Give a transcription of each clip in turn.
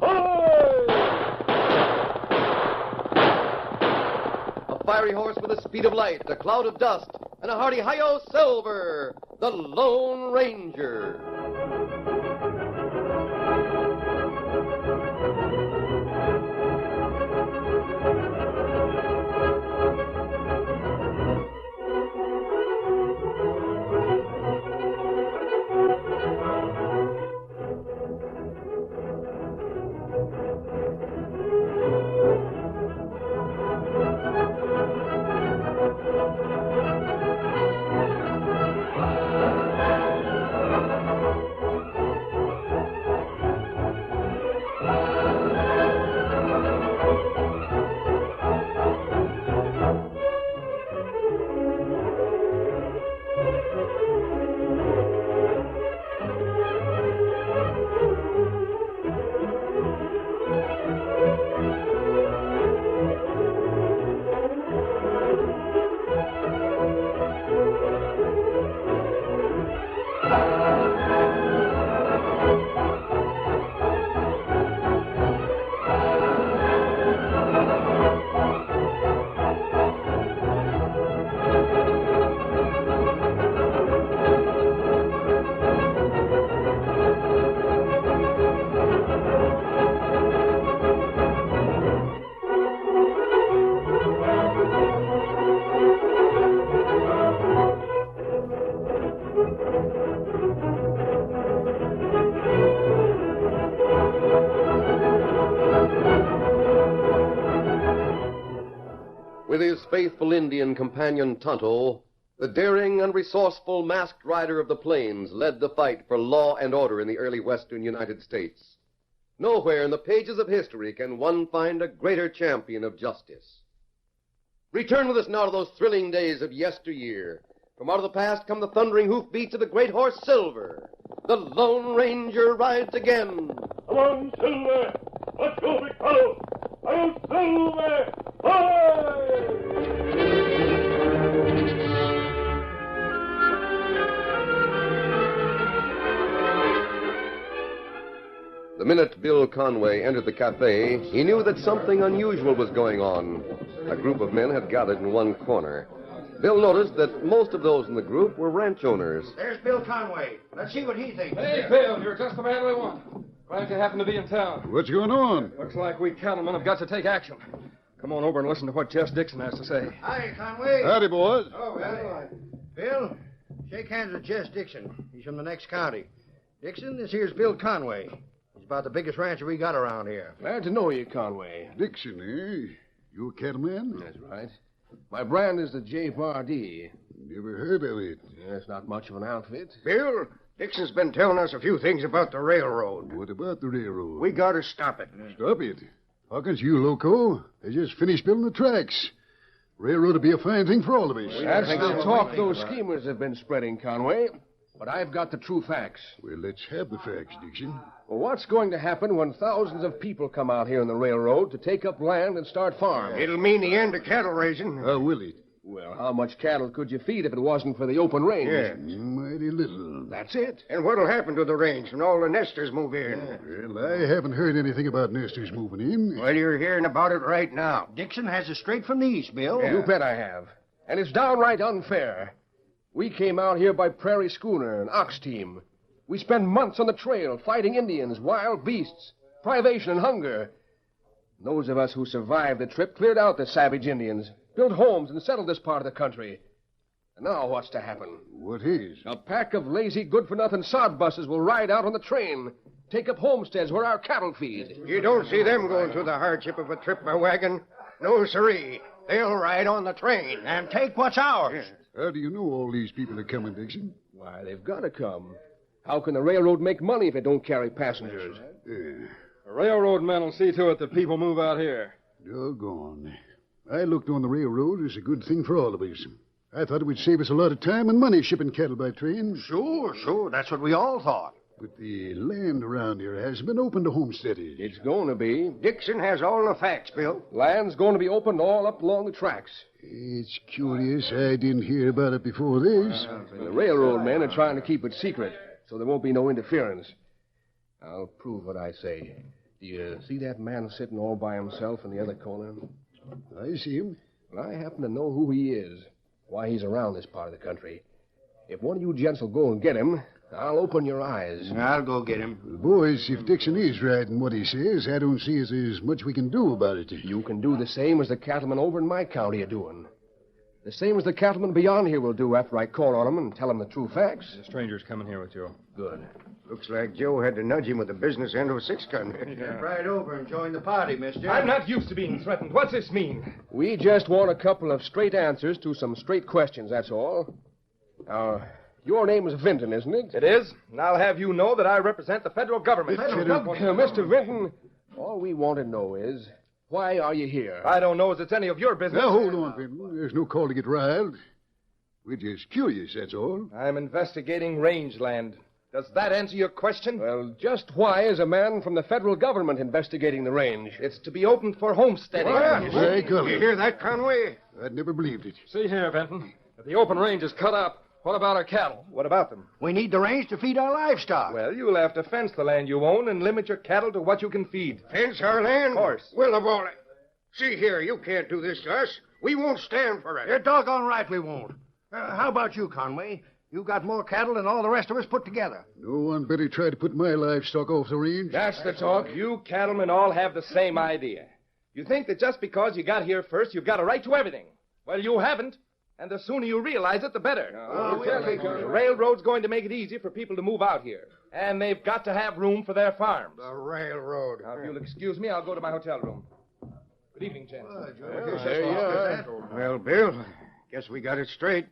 A fiery horse with the speed of light, a cloud of dust, and a hearty hi-yo Silver, the Lone Ranger. With his faithful Indian companion Tonto, the daring and resourceful masked rider of the plains led the fight for law and order in the early western United States. Nowhere in the pages of history can one find a greater champion of justice. Return with us now to those thrilling days of yesteryear. From out of the past come the thundering hoofbeats of the great horse Silver. The Lone Ranger rides again. Come on, Silver! Let's go, big fellow! I'm Silver! Hi! The minute Bill Conway entered the cafe, he knew that something unusual was going on. A group of men had gathered in one corner. Bill noticed that most of those in the group were ranch owners. There's Bill Conway. Let's see what he thinks. Hey, Bill, you're just the man we want. Glad you happen to be in town. What's going on? Looks like we cattlemen have got to take action. Come on over and listen to what Jess Dixon has to say. Hi, Conway. Howdy, boys. Oh, well. Bill, shake hands with Jess Dixon. He's from the next county. Dixon, this here's Bill Conway. He's about the biggest rancher we got around here. Glad to know you, Conway. Dixon, eh? You a cattleman? That's right. My brand is the J. Bardee. Never heard of it. Yes, not much of an outfit. Bill, Dixon's been telling us a few things about the railroad. What about the railroad? We got to stop it. Stop it. Hawkins, you loco. They just finished building the tracks. Railroad would be a fine thing for all of us. That's the talk those schemers have been spreading, Conway. But I've got the true facts. Well, let's have the facts, Dixon. Well, what's going to happen when thousands of people come out here on the railroad to take up land and start farms? It'll mean the end of cattle raising. How will it? Well, how much cattle could you feed if it wasn't for the open range? Yeah. Mighty little. That's it. And what'll happen to the range when all the nesters move in? Well, I haven't heard anything about nesters moving in. Well, you're hearing about it right now. Dixon has it straight from the east, Bill. You bet I have. And it's downright unfair. We came out here by prairie schooner and ox team. We spent months on the trail fighting Indians, wild beasts, privation and hunger. Those of us who survived the trip cleared out the savage Indians, built homes and settled this part of the country. And now what's to happen? What is? A pack of lazy, good-for-nothing sod buses will ride out on the train, take up homesteads where our cattle feed. You don't see them going through the hardship of a trip by wagon. No, siree. They'll ride on the train and take what's ours. How do you know all these people are coming, Dixon? Why, they've got to come. How can the railroad make money if it don't carry passengers? The railroad men will see to it that people move out here. Doggone. I looked on the railroad as a good thing for all of us. I thought it would save us a lot of time and money shipping cattle by train. Sure. That's what we all thought. But the land around here has been open to homesteaders. It's going to be. Dixon has all the facts, Bill. Land's going to be opened all up along the tracks. It's curious I didn't hear about it before this. The railroad men are trying to keep it secret, so there won't be no interference. I'll prove what I say. Do you see that man sitting all by himself in the other corner? I see him. Well, I happen to know who he is, why he's around this part of the country. If one of you gents will go and get him, I'll open your eyes. I'll go get him. Boys, if Dixon is right in what he says, I don't see as there's much we can do about it. You can do the same as the cattlemen over in my county are doing. The same as the cattlemen beyond here will do after I call on them and tell them the true facts. The stranger's coming here with you. Good. Looks like Joe had to nudge him with the business end of a six-gun. Step right over and join the party, mister. I'm not used to being threatened. What's this mean? We just want a couple of straight answers to some straight questions, that's all. Now, your name is Vinton, isn't it? It is, and I'll have you know that I represent the federal government. Mr. Vinton, all we want to know is, why are you here? I don't know as it's any of your business. Now, hold on, Vinton. There's no call to get riled. We're just curious, that's all. I'm investigating rangeland. Does that answer your question? Well, just why is a man from the federal government investigating the range? It's to be opened for homesteading. Very good. You hear that, Conway? I'd never believed it. See here, Benton. If the open range is cut up, what about our cattle? What about them? We need the range to feed our livestock. Well, you'll have to fence the land you own and limit your cattle to what you can feed. Fence our land? Of course. Well, of all... See here, you can't do this to us. We won't stand for it. You're doggone right we won't. How about you, Conway? You got more cattle than all the rest of us put together. No one better try to put my livestock off the range. That's the talk. You cattlemen all have the same idea. You think that just because you got here first, you've got a right to everything. Well, you haven't. And the sooner you realize it, the better. The railroad's going to make it easy for people to move out here. And they've got to have room for their farms. The railroad. Now, if you'll excuse me, I'll go to my hotel room. Good evening, gents. There you are. Well, Bill, guess we got it straight.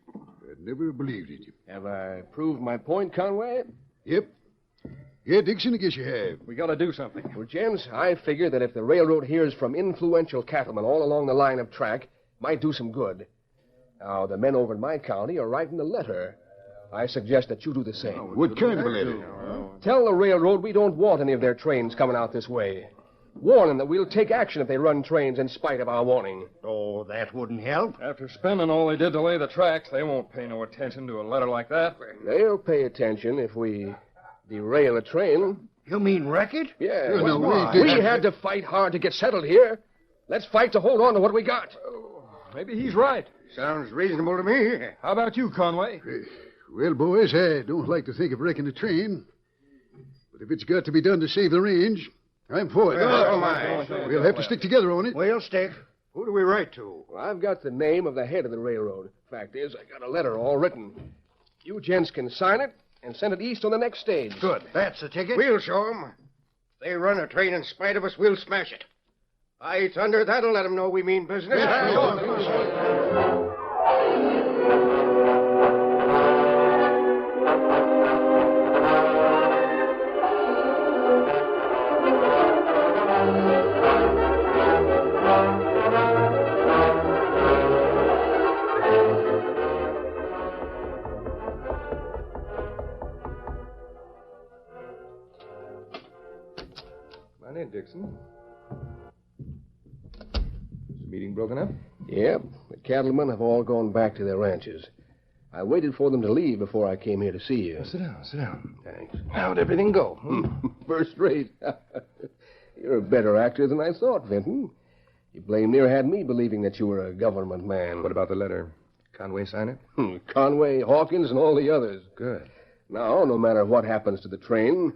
I'd never believed it. Have I proved my point, Conway? Yep. Yeah, Dixon, I guess you have. We got to do something. Well, gents, I figure that if the railroad hears from influential cattlemen all along the line of track, might do some good. Now, the men over in my county are writing a letter. I suggest that you do the same. What kind of a letter? Tell the railroad we don't want any of their trains coming out this way. Warn them that we'll take action if they run trains in spite of our warning. Oh, that wouldn't help. After spending all they did to lay the tracks, they won't pay no attention to a letter like that. They'll pay attention if we derail a train. You mean wreck it? Yeah. No, We had to fight hard to get settled here. Let's fight to hold on to what we got. Maybe he's right. Sounds reasonable to me. How about you, Conway? Well, boys, I don't like to think of wrecking a train. But if it's got to be done to save the range, I'm for it. Oh, my. We'll have to stick together on it. We'll stick. Who do we write to? Well, I've got the name of the head of the railroad. Fact is, I got a letter all written. You gents can sign it and send it east on the next stage. Good. That's the ticket. We'll show 'em. If they run a train in spite of us, we'll smash it. By thunder, that'll let 'em know we mean business. Come on in, Dixon. Is the meeting broken up? Yep. The cattlemen have all gone back to their ranches. I waited for them to leave before I came here to see you. Sit down. Thanks. How'd everything go? First rate. You're a better actor than I thought, Vinton. You blame near had me believing that you were a government man. What about the letter? Conway sign it? Conway, Hawkins, and all the others. Good. Now, no matter what happens to the train,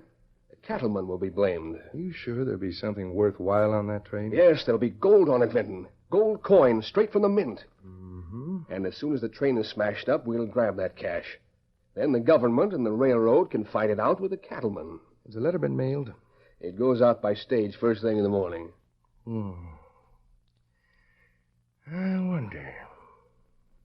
the cattlemen will be blamed. Are you sure there'll be something worthwhile on that train? Yes, there'll be gold on it, Vinton. Gold coins straight from the mint. Mm-hmm. And as soon as the train is smashed up, we'll grab that cash. Then the government and the railroad can fight it out with the cattlemen. Has the letter been mailed? It goes out by stage first thing in the morning. I wonder.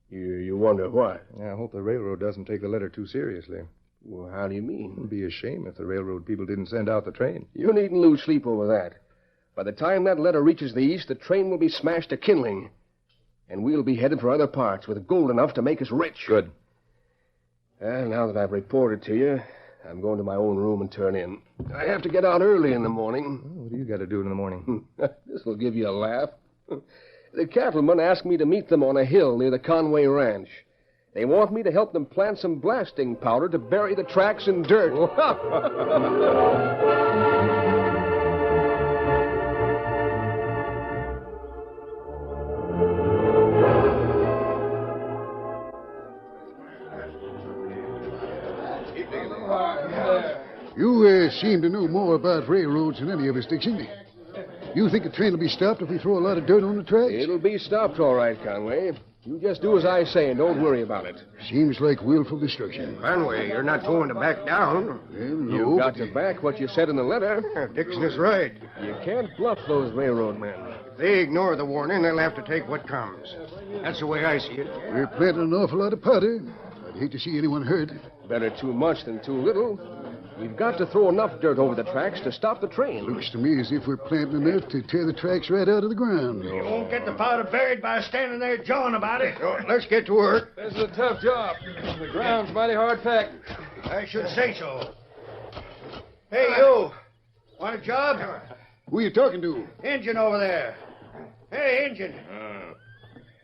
You wonder why? I hope the railroad doesn't take the letter too seriously. Well, how do you mean? It'd be a shame if the railroad people didn't send out the train. You needn't lose sleep over that. By the time that letter reaches the east, the train will be smashed to kindling. And we'll be headed for other parts with gold enough to make us rich. Good. Well, now that I've reported to you, I'm going to my own room and turn in. I have to get out early in the morning. What do you got to do in the morning? This will give you a laugh. The cattlemen asked me to meet them on a hill near the Conway Ranch. They want me to help them plant some blasting powder to bury the tracks in dirt. seem to know more about railroads than any of us, Dixon. You think the train will be stopped if we throw a lot of dirt on the tracks? It'll be stopped all right, Conway. You just do as I say and don't worry about it. Seems like willful destruction. Conway, you're not going to back down. Well, no, You've got but to back what you said in the letter. Dixon is right. You can't bluff those railroad men. If they ignore the warning, they'll have to take what comes. That's the way I see it. we're planting an awful lot of powder. I'd hate to see anyone hurt. Better too much than too little. We've got to throw enough dirt over the tracks to stop the train. Looks to me as if we're planting enough to tear the tracks right out of the ground. You won't get the powder buried by standing there jawing about it. Let's get to work. This is a tough job. The ground's mighty hard packed. I should say so. Hey, you. Want a job? Who are you talking to? Engine over there. Hey, engine.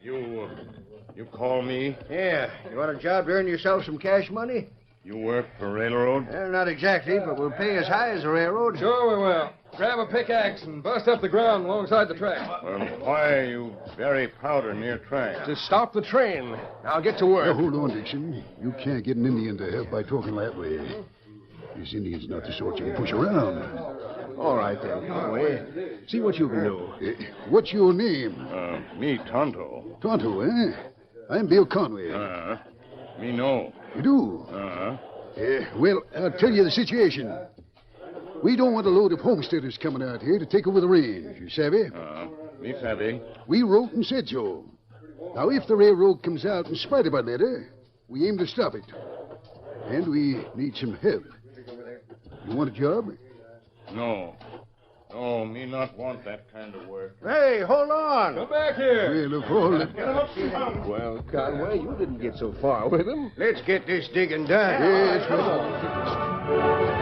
You call me? Yeah. You want a job to earn yourself some cash money? You work for railroad? Well, not exactly, but we'll pay as high as the railroad. Sure we will. Grab a pickaxe and bust up the ground alongside the track. Why are you bury powder near tracks? To stop the train. Now get to work. Now, hold on, Dixon. You can't get an Indian to help by talking that way. This Indian's not the sort you can push around. All right, then, Conway. See what you can do. What's your name? Me Tonto. Tonto, eh? I'm Bill Conway. Me know. You do? Well, I'll tell you the situation. We don't want a load of homesteaders coming out here to take over the range, you savvy? Me savvy. We wrote and said so. Now, if the railroad comes out in spite of our letter, we aim to stop it. And we need some help. You want a job? No. No, me not want that kind of work. Hey, hold on. Come back here. Well, of all the... Well, Conway, you didn't get so far with him. Let's get this digging done. Yes, well,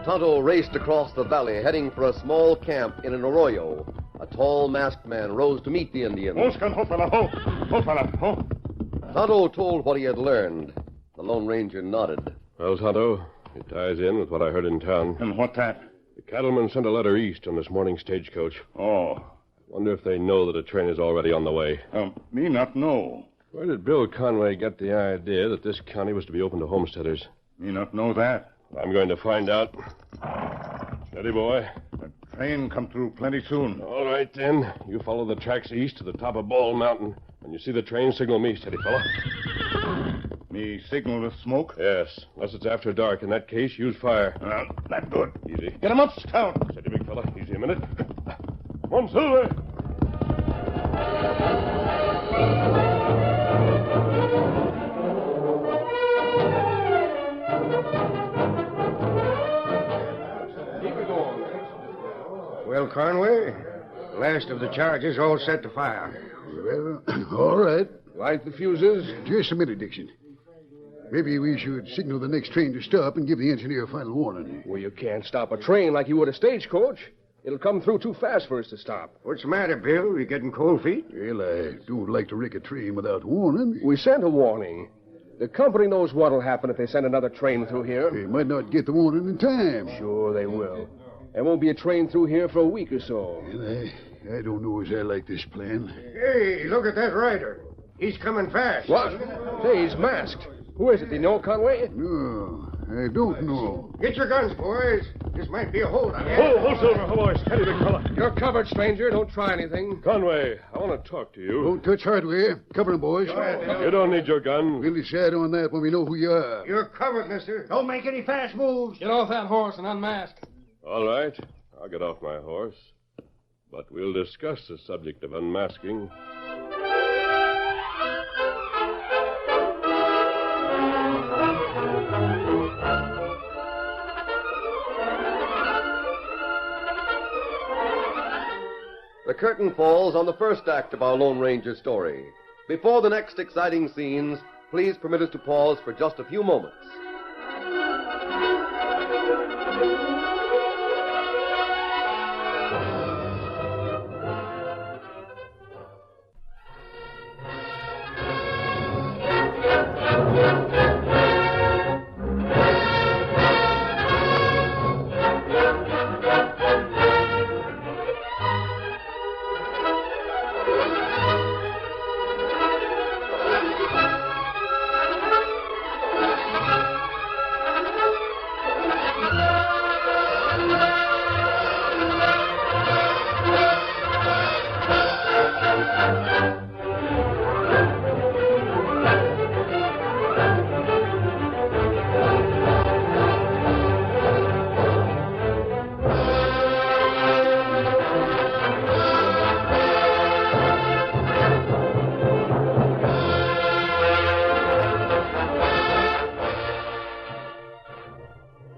Tonto raced across the valley, heading for a small camp in an arroyo. A tall, masked man rose to meet the Indians. Tonto told what he had learned. The Lone Ranger nodded. Well, Tonto, it ties in with what I heard in town. And what that? The cattlemen sent a letter east on this morning's stagecoach. Oh. Wonder if they know that a train is already on the way. Me not know. Where did Bill Conway get the idea that this county was to be open to homesteaders? Me not know that. I'm going to find out. Steady, boy. The train come through plenty soon. All right, then. You follow the tracks east to the top of Ball Mountain. When you see the train, signal me, steady fella. Me signal the smoke? Yes, unless it's after dark. In that case, use fire. That good. Easy. Get him up, Scout. Steady, big fella. Easy a minute. Come on, Silver. Well, Conway, the last of the charges all set to fire. well, all right. Light the fuses. Just a minute, Dixon. Maybe we should signal the next train to stop and give the engineer a final warning. Well, you can't stop a train like you would a stagecoach. It'll come through too fast for us to stop. What's the matter, Bill? You getting cold feet? Well, I don't like to wreck a train without warning. We sent a warning. The company knows what'll happen if they send another train through here. They might not get the warning in time. Sure they will. There won't be a train through here for a week or so. Well, I don't know as I like this plan. Hey, look at that rider. He's coming fast. What? Say, he's masked. Who is it? Do you know, Conway? No, I don't know. Get your guns, boys. This might be a hold on you. Hold, Silver. Hold on. Steady, big fella. You're covered, stranger. Don't try anything. Conway, I want to talk to you. Don't touch hardware. Cover 'em, boys. You don't need your gun. We'll decide on that when we know who you are. You're covered, mister. Don't make any fast moves. Get off that horse and unmask. All right. I'll get off my horse. But we'll discuss the subject of unmasking. The curtain falls on the first act of our Lone Ranger story. Before the next exciting scenes, please permit us to pause for just a few moments.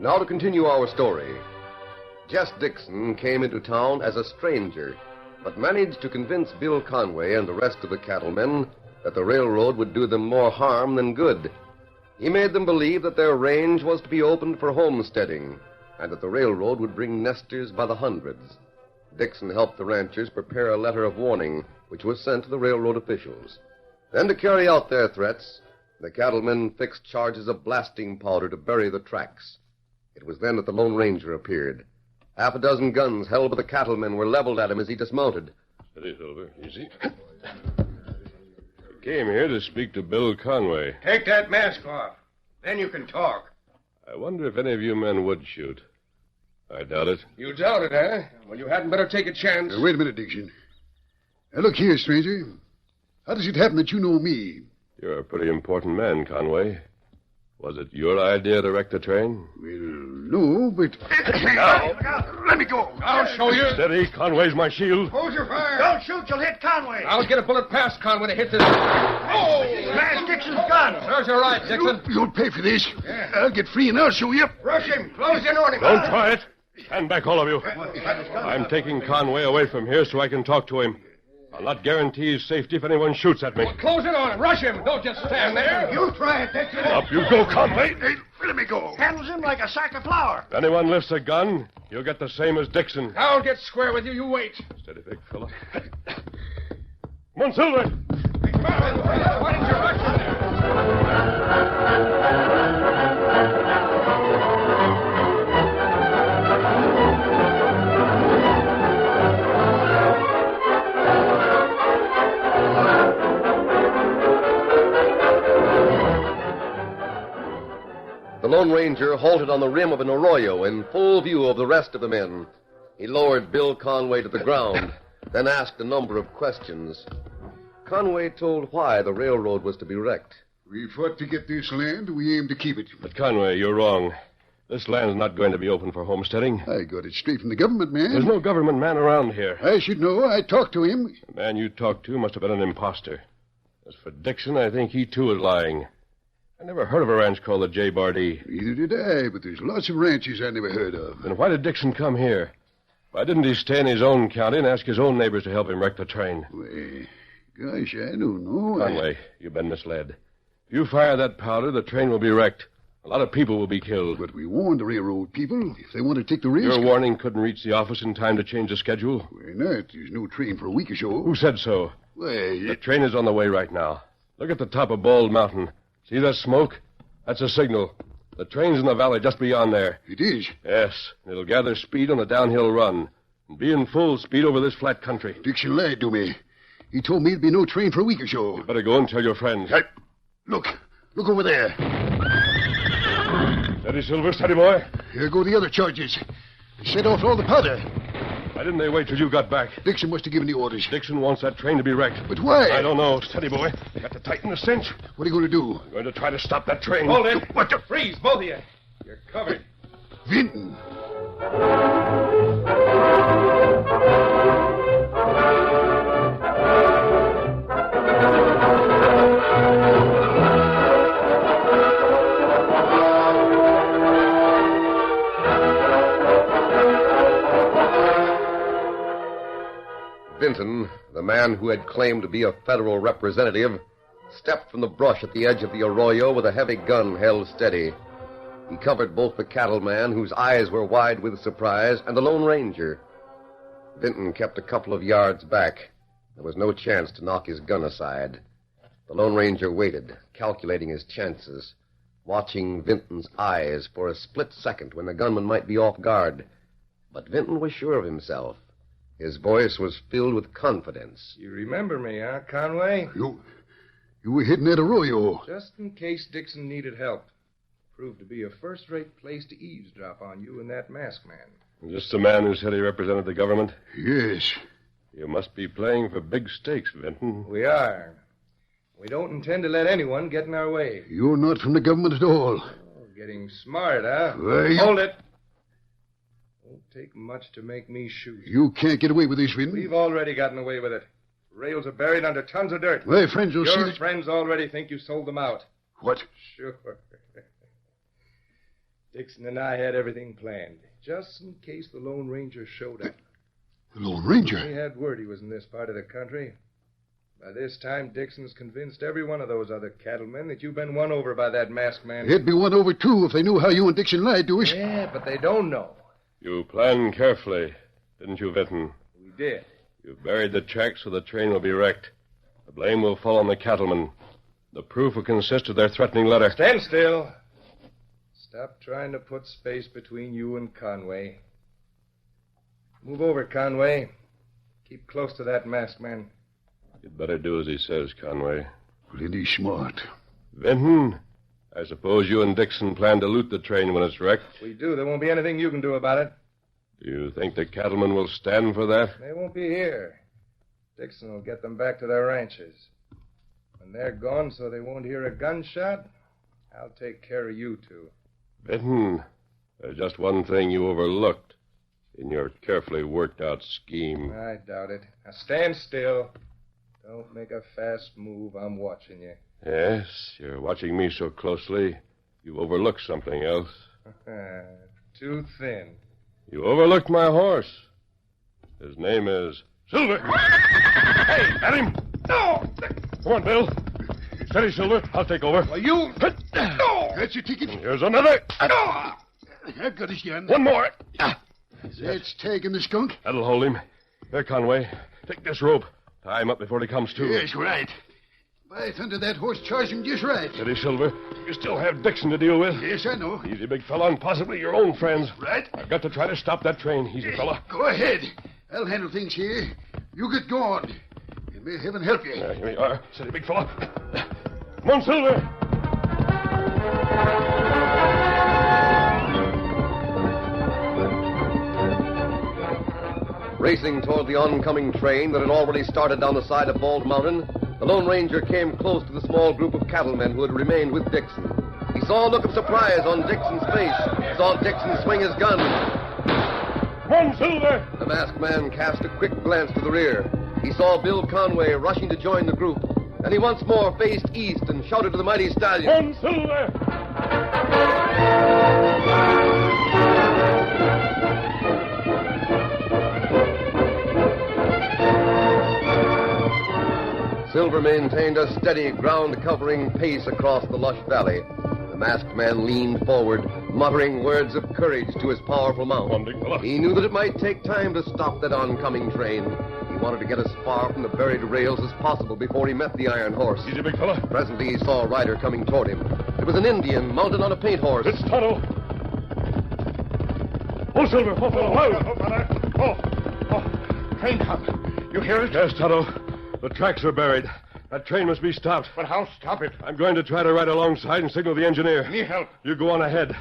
Now to continue our story. Jess Dixon came into town as a stranger, but managed to convince Bill Conway and the rest of the cattlemen that the railroad would do them more harm than good. He made them believe that their range was to be opened for homesteading, and that the railroad would bring nesters by the hundreds. Dixon helped the ranchers prepare a letter of warning, which was sent to the railroad officials. Then, to carry out their threats, the cattlemen fixed charges of blasting powder to bury the tracks. It was then that the Lone Ranger appeared. Half a dozen guns held by the cattlemen were leveled at him as he dismounted. Steady, Silver. Easy. I came here to speak to Bill Conway. Take that mask off. Then you can talk. I wonder if any of you men would shoot. I doubt it. You doubt it, huh? Well, you hadn't better take a chance. Wait a minute, Dixon. Now, look here, stranger. How does it happen that you know me? You're a pretty important man, Conway. Was it your idea to wreck the train? Well, no, but... Let me go. I'll show you. Steady. Conway's my shield. Hold your fire. Don't shoot. You'll hit Conway. I'll get a bullet past Conway to hit this. Oh! Smash Dixon's gun. Serves you right, Dixon. You'll pay for this. I'll get free and I'll show you. Rush him. Close in on him. Don't try it. Stand back, all of you. I'm taking Conway away from here so I can talk to him. I'll not guarantee his safety if anyone shoots at me. Well, close in on him. Rush him. Don't just stand there. You try it, Dixon. Up you go, Conway. Hey, let me go. Handles him like a sack of flour. If anyone lifts a gun, you'll get the same as Dixon. I'll get square with you. You wait. Steady, big fella. Come on, Silver. Why didn't you rush him there? The Lone Ranger halted on the rim of an arroyo in full view of the rest of the men. He lowered Bill Conway to the ground, then asked a number of questions. Conway told why the railroad was to be wrecked. We fought to get this land. We aim to keep it. But, Conway, you're wrong. This land's not going to be open for homesteading. I got it straight from the government man. There's no government man around here. I should know. I talked to him. The man you talked to must have been an imposter. As for Dixon, I think he, too, is lying. I never heard of a ranch called the J. Bardee. Neither did I, but there's lots of ranches I never heard of. Then why did Dixon come here? Why didn't he stay in his own county and ask his own neighbors to help him wreck the train? Well, gosh, I don't know. Conway, you've been misled. If you fire that powder, the train will be wrecked. A lot of people will be killed. But we warned the railroad people. If they want to take the risk... Your warning couldn't reach the office in time to change the schedule? Why not? There's no train for a week or so. Who said so? Well, The train is on the way right now. Look at the top of Bald Mountain. See that smoke? That's a signal. The train's in the valley just beyond there. it is. Yes, it'll gather speed on the downhill run and be in full speed over this flat country. Dixon lied to me. He told me there'd be no train for a week or so. You better go and tell your friends. Hey, look over there. Steady, Silver, steady, boy. Here go the other charges. They set off all the powder. Why didn't they wait till you got back? Dixon must have given the orders. Dixon wants that train to be wrecked. But why? I don't know. Steady, boy. You got to tighten the cinch. What are you going to do? I'm going to try to stop that train. Hold it. What the... Freeze, both of you. You're covered. Vinton. Vinton, the man who had claimed to be a federal representative, stepped from the brush at the edge of the arroyo with a heavy gun held steady. He covered both the cattleman, whose eyes were wide with surprise, and the Lone Ranger. Vinton kept a couple of yards back. There was no chance to knock his gun aside. The Lone Ranger waited, calculating his chances, watching Vinton's eyes for a split second when the gunman might be off guard. But Vinton was sure of himself. His voice was filled with confidence. You remember me, huh, Conway? You were hitting that arroyo. Just in case Dixon needed help. Proved to be a first-rate place to eavesdrop on you and that masked man. Just the man who said he represented the government? Yes. You must be playing for big stakes, Vinton. We are. We don't intend to let anyone get in our way. You're not from the government at all. Oh, getting smart, huh? Why, Hold it. Won't take much to make me shoot. You can't get away with this, Vinton. We've already gotten away with it. Rails are buried under tons of dirt. My friends will see Your that... friends already think you sold them out. What? Sure. Dixon and I had everything planned, just in case the Lone Ranger showed up. The Lone Ranger? We had word he was in this part of the country. By this time, Dixon's convinced every one of those other cattlemen that you've been won over by that masked man. They'd be won over, too, if they knew how you and Dixon lied to us. Yeah, but they don't know. You planned carefully, didn't you, Vinton? We did. You buried the tracks so the train will be wrecked. The blame will fall on the cattlemen. The proof will consist of their threatening letter. Stand still. Stop trying to put space between you and Conway. Move over, Conway. Keep close to that masked man. You'd better do as he says, Conway. Plenty smart. Vinton, I suppose you and Dixon plan to loot the train when it's wrecked. If we do, there won't be anything you can do about it. Do you think the cattlemen will stand for that? They won't be here. Dixon will get them back to their ranches. When they're gone so they won't hear a gunshot, I'll take care of you two. Vinton, there's just one thing you overlooked in your carefully worked-out scheme. I doubt it. Now stand still. Don't make a fast move. I'm watching you. Yes, you're watching me so closely, you've overlooked something else. Too thin. You overlooked my horse. His name is Silver. Hey, at him! No! Come on, Bill. Steady, Silver. I'll take over. Well, you... No! That's your ticket. Here's another. No! I've got his gun. One more. That's tagging the skunk. That'll hold him. There, Conway. Take this rope. Tie him up before he comes to. Yes, right. By thunder, that horse charged him just right. Steady, Silver. You still have Dixon to deal with. Yes, I know. Easy, big fella, and possibly your own friends. Right. I've got to try to stop that train. Easy, fella. Go ahead. I'll handle things here. You get going. And may heaven help you. Here we are. Steady, big fella. Come on, Silver. Racing toward the oncoming train that had already started down the side of Bald Mountain, the Lone Ranger came close to the small group of cattlemen who had remained with Dixon. He saw a look of surprise on Dixon's face, saw Dixon swing his gun. Come on, Silver. The masked man cast a quick glance to the rear. He saw Bill Conway rushing to join the group. Then he once more faced east and shouted to the mighty stallion. Come on, Silver. Silver maintained a steady, ground-covering pace across the lush valley. The masked man leaned forward, muttering words of courage to his powerful mount. Come on, big fella. He knew that it might take time to stop that oncoming train. He wanted to get as far from the buried rails as possible before he met the iron horse. Easy, big fella. Presently, he saw a rider coming toward him. It was an Indian mounted on a paint horse. It's Tonto. Oh, Silver. Oh, fella. Train come. You hear it? Yes, Tonto. The tracks are buried. That train must be stopped. But how stop it? I'm going to try to ride alongside and signal the engineer. Need help? You go on ahead.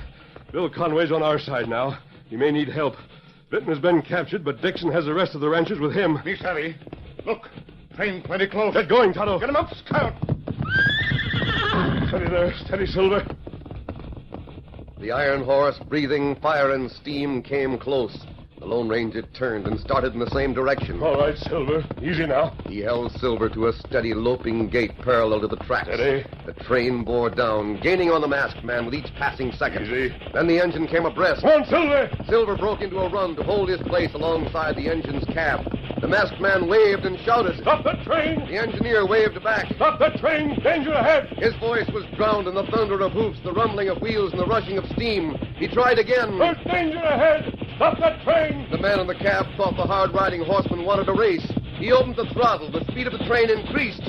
Bill Conway's on our side now. He may need help. Vinton has been captured, but Dixon has the rest of the ranchers with him. Me savvy. Look, train plenty close. Get going, Tonto. Get him up, Scout. Steady there. Steady, Silver. The iron horse, breathing fire and steam, came close. The Lone Ranger turned and started in the same direction. All right, Silver. Easy now. He held Silver to a steady, loping gait parallel to the tracks. Steady. The train bore down, gaining on the masked man with each passing second. Easy. Then the engine came abreast. Come on, Silver. Silver broke into a run to hold his place alongside the engine's cab. The masked man waved and shouted. Stop the train. The engineer waved back. Stop the train. Danger ahead. His voice was drowned in the thunder of hoofs, the rumbling of wheels, and the rushing of steam. He tried again. There's danger ahead. Stop that train. The man in the cab thought the hard-riding horseman wanted a race. He opened the throttle. The speed of the train increased.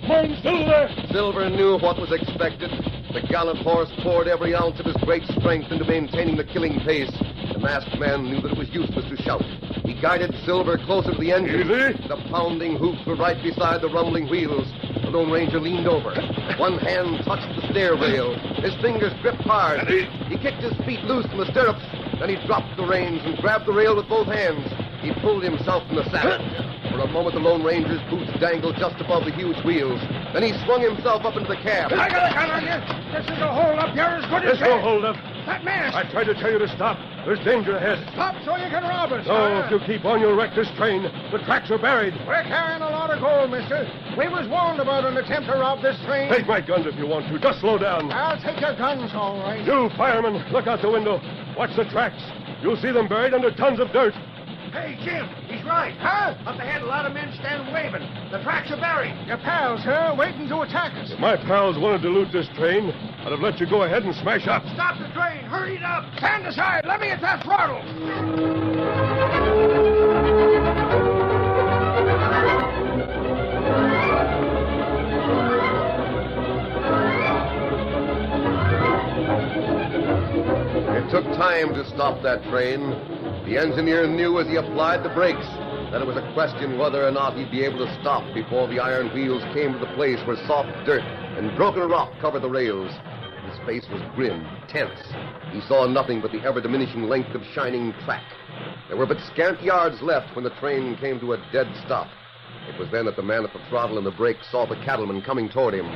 Come on, Silver. Silver knew what was expected. The gallant horse poured every ounce of his great strength into maintaining the killing pace. The masked man knew that it was useless to shout. He guided Silver closer to the engine. Easy. The pounding hoofs were right beside the rumbling wheels. The Lone Ranger leaned over. One hand touched the stair rail. His fingers gripped hard. He kicked his feet loose from the stirrups. Then he dropped the reins and grabbed the rail with both hands. He pulled himself from the saddle. For a moment, the Lone Ranger's boots dangled just above the huge wheels. Then he swung himself up into the cab. I got a gun on you. This is a hold-up. You're as good as There's no dead. hold up. That mask. I tried to tell you to stop. There's danger ahead. Stop so you can rob us. No, if you keep on, you'll wreck this train. The tracks are buried. We're carrying a lot of gold, mister. We was warned about an attempt to rob this train. Take my guns if you want to. Just slow down. I'll take your guns, all right. You, fireman, look out the window. Watch the tracks. You'll see them buried under tons of dirt. Hey, Jim, he's right. Huh? Up ahead, a lot of men stand waving. The tracks are buried. Your pals, huh? Waiting to attack us. If my pals wanted to loot this train, I'd have let you go ahead and smash up. Stop the train. Hurry it up. Stand aside. Let me hit that throttle. It took time to stop that train. The engineer knew as he applied the brakes that it was a question whether or not he'd be able to stop before the iron wheels came to the place where soft dirt and broken rock covered the rails. His face was grim, tense. He saw nothing but the ever-diminishing length of shining track. There were but scant yards left when the train came to a dead stop. It was then that the man at the throttle and the brake saw the cattleman coming toward him.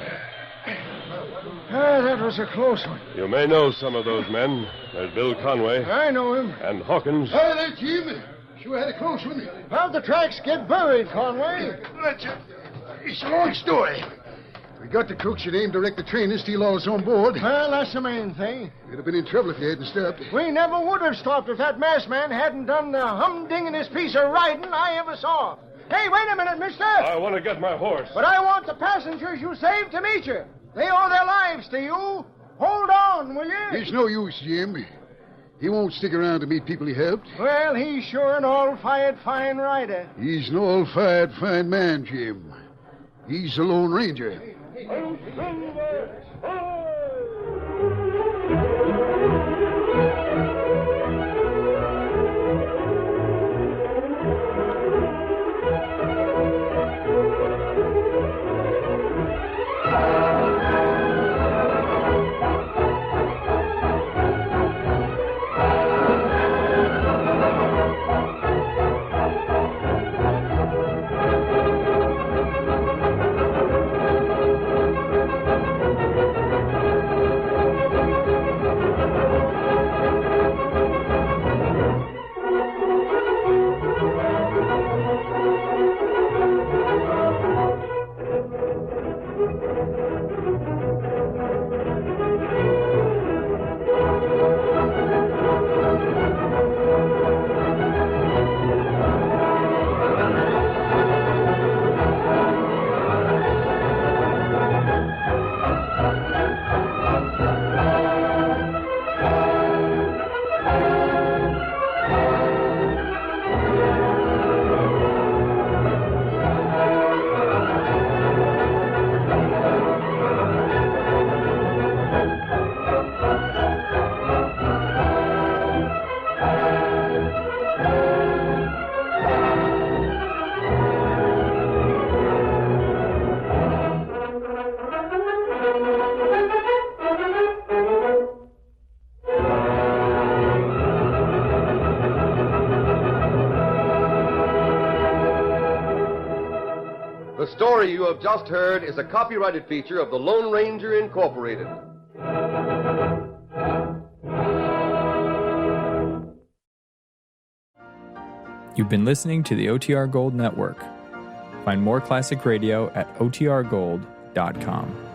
That was a close one. You may know some of those men. There's Bill Conway I know him. and Hawkins. Hi there, Jim. Sure had a close one. How'd the tracks get buried, Conway? It's a long story. We got the crooks that aimed to wreck the train and steal all that's on board. Well, that's the main thing. You'd have been in trouble if you hadn't stopped. We never would have stopped if that masked man hadn't done the humdingingest piece of riding I ever saw. Hey, wait a minute, mister. I want to get my horse. But I want the passengers you saved to meet you. They owe their lives to you. Hold on, will you? It's no use, Jim. He won't stick around to meet people he helped. Well, he's sure an all-fired fine rider. He's an all-fired fine man, Jim. He's the Lone Ranger. I'll stand there. Hi! The story you have just heard is a copyrighted feature of the Lone Ranger Incorporated. You've been listening to the OTR Gold Network. Find more classic radio at otrgold.com.